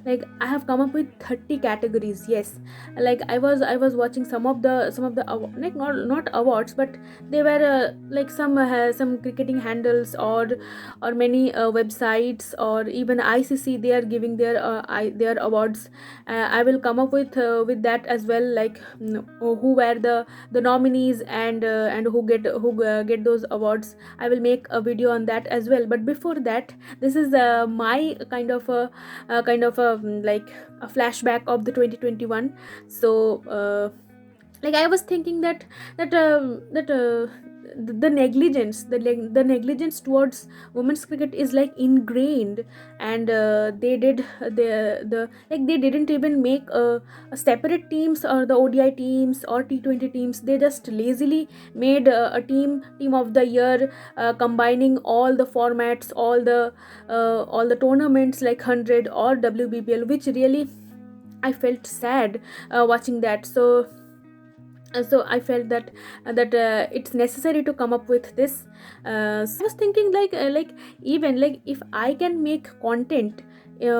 like I have come up with 30 categories. Yes, like I was watching like not awards, but they were some cricketing handles, or many websites, or even ICC, they are giving their awards. I will come up with that as well, like who were the nominees, and who get those awards. I will make a video on that as well. But before that, this is my like a flashback of the 2021. So like I was thinking that the negligence towards women's cricket is like ingrained. And they didn't even make a separate teams, or the ODI teams or T20 teams. They just lazily made a team of the year, combining all the formats, all the tournaments, like 100 or WBBL, which really I felt sad watching that. So I felt that it's necessary to come up with this. So I was thinking, like even like if I can make content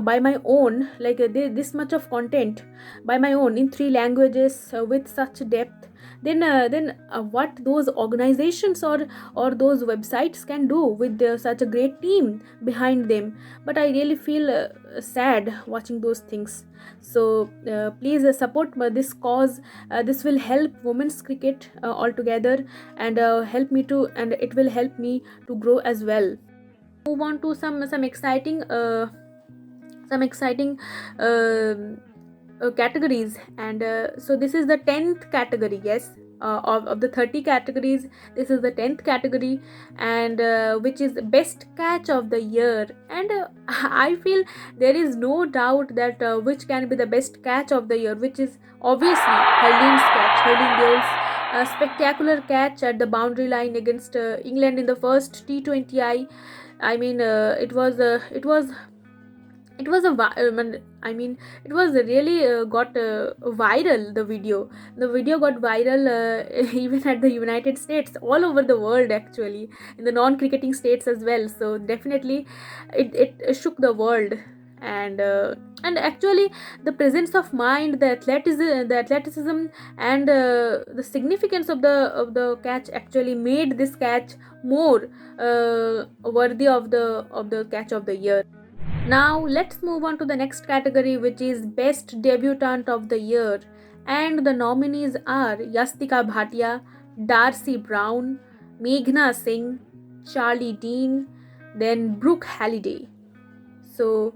by my own, like this much of content by my own in three languages, with such depth, then what those organizations or those websites can do with such a great team behind them. But I really feel sad watching those things. So please support this cause. This will help women's cricket altogether, and it will help me to grow as well. Move on to some exciting uh, categories. And so this is the 10th category. Yes, of the 30 categories, this is the 10th category, and which is best catch of the year. And I feel there is no doubt that which can be the best catch of the year, which is obviously Harleen Deol's spectacular catch at the boundary line against England in the first T20I. I mean, I mean, it was really got viral. The video got viral, even at the United States, all over the world, actually, in the non-cricketing states as well. So definitely it shook the world. And actually, the presence of mind, the athleticism, and the significance of the catch actually made this catch more worthy of the catch of the year. Now let's move on to the next category, which is Best Debutant of the Year. And the nominees are Yastika Bhatia, Darcy Brown, Meghna Singh, Charlie Dean, then Brooke Halliday. So,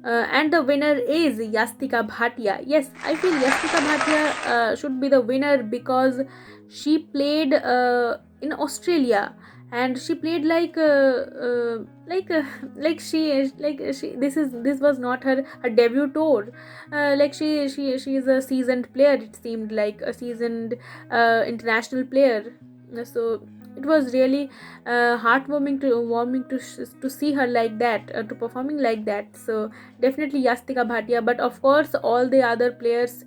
and the winner is Yastika Bhatia. Yes, I feel Yastika Bhatia should be the winner, because she played in Australia, and she played like she this was not her debut tour. Like she is a seasoned player. It seemed like a seasoned international player. So it was really heartwarming to see her like that, to performing like that. So definitely Yastika Bhatia. But of course, all the other players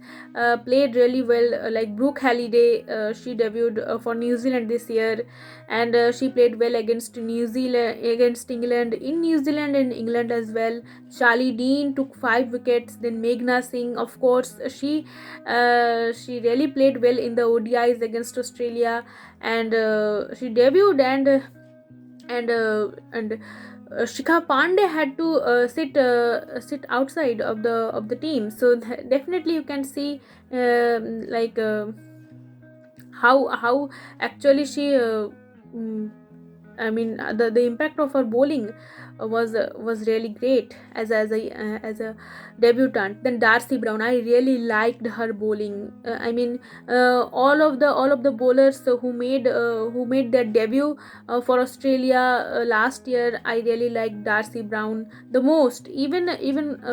played really well. Like Brooke Halliday, she debuted for New Zealand this year, and she played well against England, in New Zealand and England as well. Charlie Dean took 5 wickets. Then Meghna Singh, of course, she really played well in the ODIs against Australia, and she debuted. And Shikha Pandey had to sit outside of the team. So definitely you can see like how actually she mm, I mean, the impact of her bowling was really great as a debutant. Then Darcy Brown, I really liked her bowling. I mean, all of the bowlers who made their debut for Australia last year, I really liked Darcy Brown the most. Even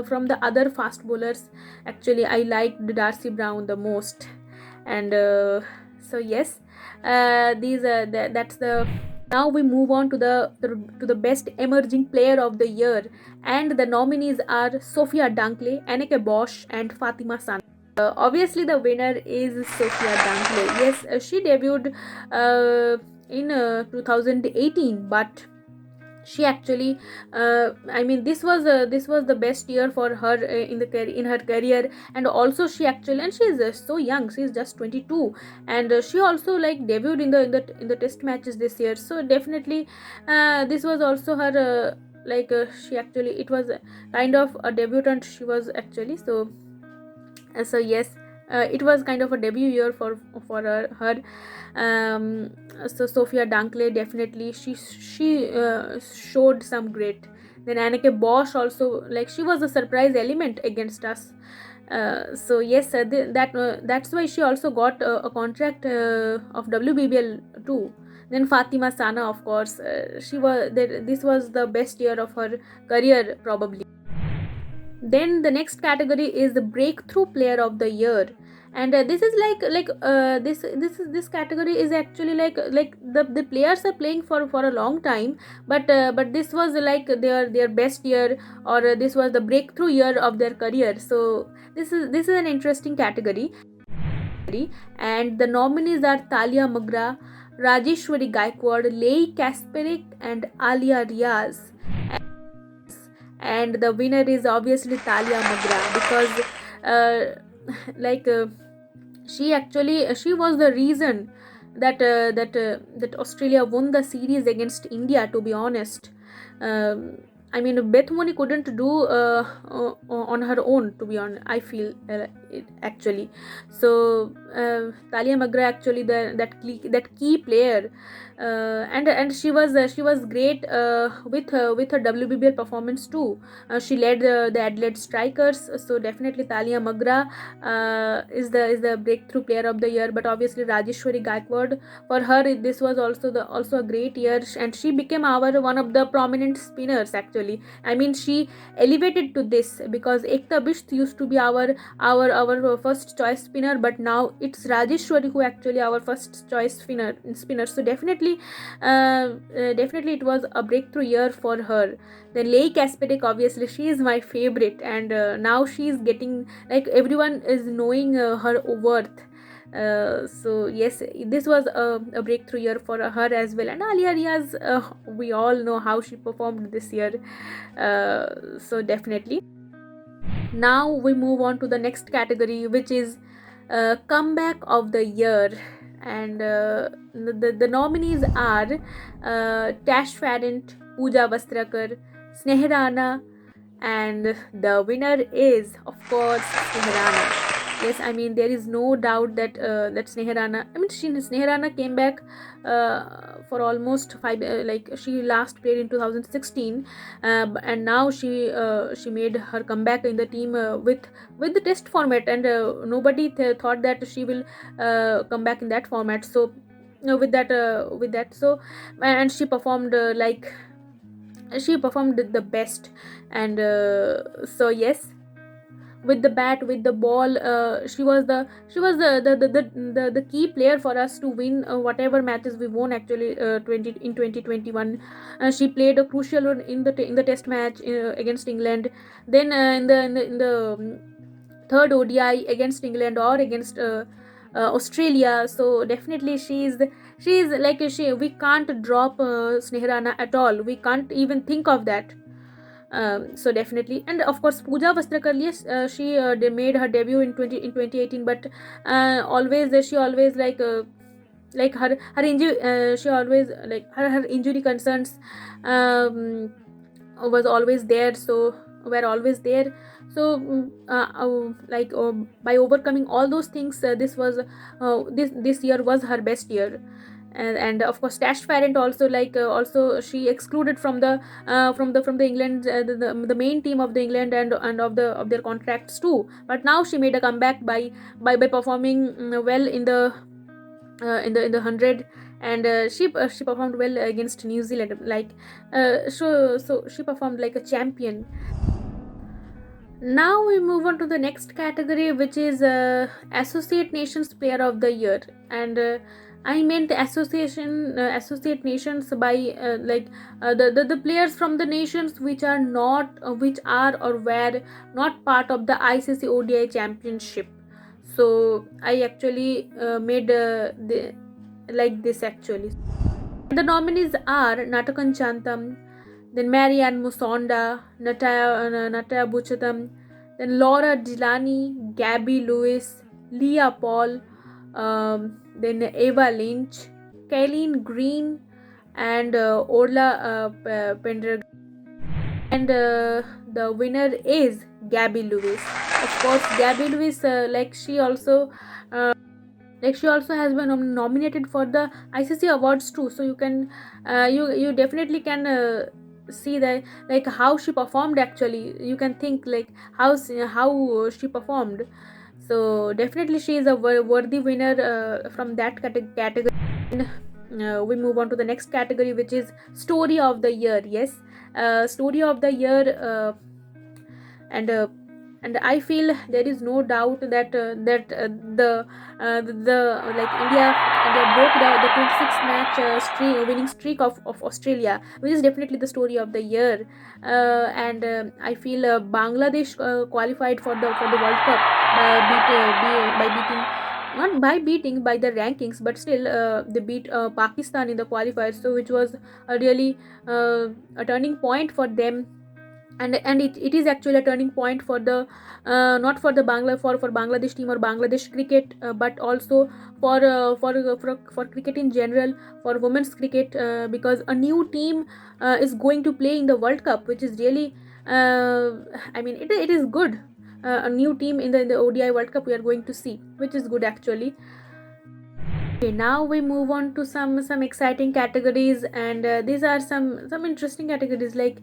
from the other fast bowlers, actually, I liked Darcy Brown the most. And so yes, that's the now we move on to the best emerging player of the year, and the nominees are Sophia Dunkley, Anneke Bosch, and Fatima San. Obviously, the winner is Sophia Dunkley. Yes, she debuted in 2018, but she actually this was the best year for her in her career. And also she is so young, she is just 22. And she also like debuted in the test matches this year. So definitely this was also her she actually, it was kind of a debutant she was actually. So yes, it was kind of a debut year for her. So Sophia Dunkley, definitely she showed some great. Then Anneke Bosch also, like, she was a surprise element against us. So yes, that's why she also got a contract of WBBL too. Then Fatima Sana, of course, this was the best year of her career probably. Then the next category is the breakthrough player of the year. And this is this category is actually like the players are playing for a long time, but this was like their best year, or this was the breakthrough year of their career. So this is an interesting category. And the nominees are Talia Magra, Rajeshwari Gaikwad, Lei Kasparik, and Alia Riaz. And the winner is obviously Talia Magra, because like she was the reason that Australia won the series against India, to be honest. um, Beth Mooney couldn't do on her own, to be honest, I feel actually. So Talia Magra actually that key player, and she was great with her WBBL performance too. She led the Adelaide Strikers. So definitely Talia Magra is the breakthrough player of the year. But obviously Rajeshwari Gaikwad, for her this was also a great year, and she became our one of the prominent spinners actually. She elevated to this, because Ekta Bisht used to be our first choice spinner, but now it's Rajeshwari who actually our first choice spinner. So definitely it was a breakthrough year for her. Then Lei Kasparik, obviously she is my favorite, and now she is getting, like, everyone is knowing her worth. So yes, this was a breakthrough year for her as well. And Alia Riaz, we all know how she performed this year. So definitely. Now we move on to the next category, which is comeback of the year. And the nominees are Tash Farrant, Pooja Vastrakar, Snehrana, and the winner is, of course, Snehrana. Yes, there is no doubt that Snehrana. Snehrana came back for almost five. Like, she last played in 2016, and now she made her comeback in the team with the test format, and nobody thought that she will come back in that format. So so, and she performed the best. And so yes, with the bat, with the ball, she was the key player for us to win whatever matches we won actually 2021. She played a crucial role in the test match against England. Then in the third ODI against England, or against Australia. So definitely she is like, we can't drop Snehrana at all, we can't even think of that. So definitely. And of course Pooja Vastrakar, yes, she they made her debut in 2018, but she always like her injury, she always like her injury concerns was always there, so were always there. So by overcoming all those things, this year was her best year. And of course Tash Farrant also, also she excluded from the England, the main team of the England, and of their contracts too. But now she made a comeback by performing well in the 100. And she performed well against New Zealand, so she performed like a champion. Now we move on to the next category, which is Associate Nations Player of the Year. And I meant Associate Nations by the players from the nations which are not which are or were not part of the ICC ODI Championship. So I actually made like this actually. The nominees are Natakan Chantam, then Marianne Musonda, Nataya Buchatam, then Laura Delaney, Gabby Lewis, Leah Paul, then Ava Lynch, Kayleen Green, and Orla Pendergast. And the winner is Gabby Lewis. Of course, Gabby Lewis, she also has been nominated for the ICC awards too. So you can, you definitely can see that, like, how she performed. Actually, you can think like how she performed. So definitely she is a worthy winner from that category. And, we move on to the next category, which is story of the year. Yes, story of the year, and I feel there is no doubt that the like India broke the 26 match winning streak of Australia, which is definitely the story of the year. And I feel Bangladesh qualified for the World Cup by beating, not by beating by the rankings, but still they beat Pakistan in the qualifiers, so which was a really a turning point for them. And it is actually a turning point for the not for the for Bangladesh team or Bangladesh cricket, but also for cricket in general, for women's cricket, because a new team is going to play in the World Cup, which is really, I mean, it is good. A new team in the ODI World Cup we are going to see, which is good actually. Okay, now we move on to some exciting categories, and these are some interesting categories, like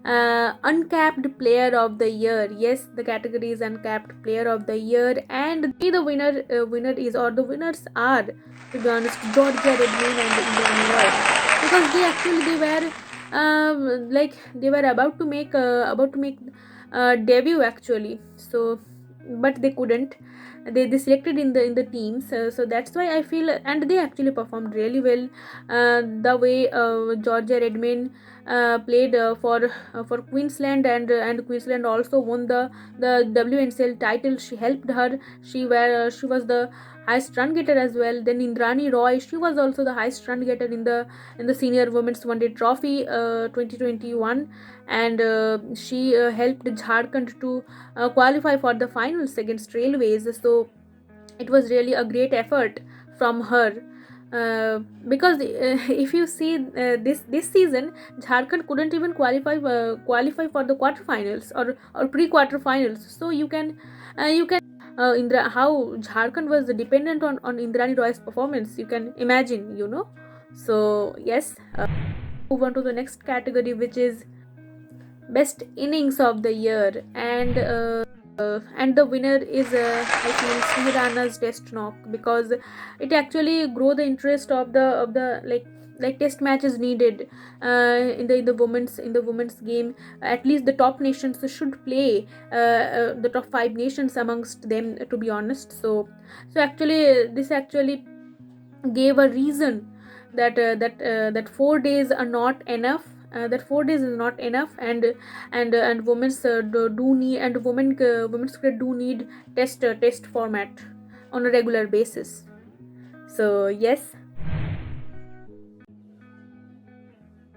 uncapped player of the year. Yes, the category is uncapped player of the year, and the winner is, or the winners are, to be honest, Georgia Redmayne and Indrani Roy, because they were like they were about to make debut actually. So but they couldn't. They selected in the teams, so that's why I feel, and they actually performed really well. The way Georgia Redmayne played for Queensland, and Queensland also won the WNCL title. She helped her. She was the highest run getter as well. Then Indrani Roy, she was also the highest run getter in the senior women's one day trophy 2021, and she helped Jharkhand to qualify for the finals against Railways. So it was really a great effort from her. Because if you see this season, Jharkhand couldn't even qualify for the quarterfinals or pre-quarterfinals. So you can Indra how Jharkhand was dependent on Indrani Roy's performance. You can imagine, you know. So yes, move on to the next category, which is best innings of the year, and the winner is I feel Sri Rana's test knock, because it actually grow the interest of the like test matches needed in the women's game. At least the top nations should play, the top 5 nations amongst them, to be honest. So actually this actually gave a reason that 4 days are not enough, that 4 days is not enough, and women's do need, and women's cricket do need test format on a regular basis. So yes,